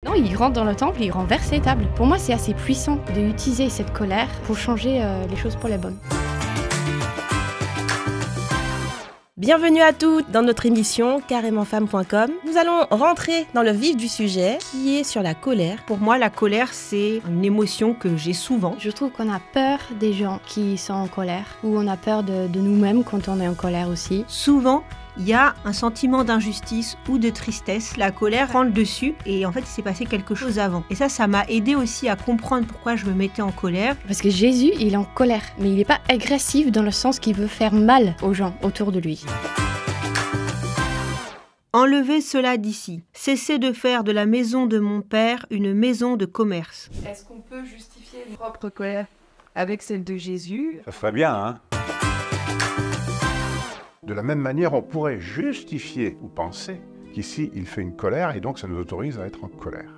Non, il rentre dans le temple et il renverse les tables. Pour moi, c'est assez puissant d'utiliser cette colère pour changer les choses pour les bonnes. Bienvenue à toutes dans notre émission carémentfemme.com. Nous allons rentrer dans le vif du sujet qui est sur la colère. Pour moi, la colère, c'est une émotion que j'ai souvent. Je trouve qu'on a peur des gens qui sont en colère, ou on a peur de nous-mêmes quand on est en colère aussi. Souvent, il y a un sentiment d'injustice ou de tristesse. La colère prend le dessus et en fait, il s'est passé quelque chose avant. Et ça m'a aidé aussi à comprendre pourquoi je me mettais en colère. Parce que Jésus, il est en colère, mais il n'est pas agressif dans le sens qu'il veut faire mal aux gens autour de lui. Enlevez cela d'ici. Cessez de faire de la maison de mon père une maison de commerce. Est-ce qu'on peut justifier notre propre colère avec celle de Jésus? Ça serait bien, hein? De la même manière, on pourrait justifier ou penser qu'ici, il fait une colère et donc ça nous autorise à être en colère.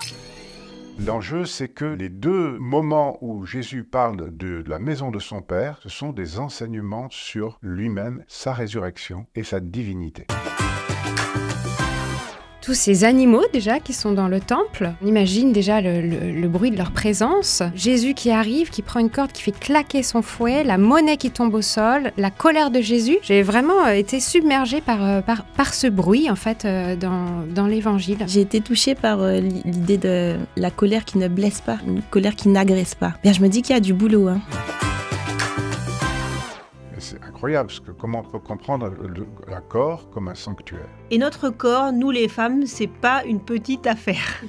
L'enjeu, c'est que les deux moments où Jésus parle de la maison de son Père, ce sont des enseignements sur lui-même, sa résurrection et sa divinité. Tous ces animaux déjà qui sont dans le temple, on imagine déjà le bruit de leur présence. Jésus qui arrive, qui prend une corde, qui fait claquer son fouet, la monnaie qui tombe au sol, la colère de Jésus. J'ai vraiment été submergée par ce bruit en fait dans l'évangile. J'ai été touchée par l'idée de la colère qui ne blesse pas, une colère qui n'agresse pas. Bien, je me dis qu'il y a du boulot. C'est incroyable, parce que comment on peut comprendre le corps comme un sanctuaire. Et notre corps, nous les femmes, c'est pas une petite affaire.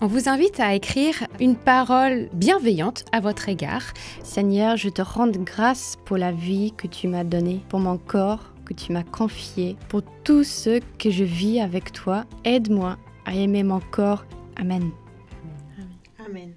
On vous invite à écrire une parole bienveillante à votre égard. Seigneur, je te rends grâce pour la vie que tu m'as donnée, pour mon corps que tu m'as confié, pour tout ce que je vis avec toi. Aide-moi à aimer mon corps. Amen. Amen.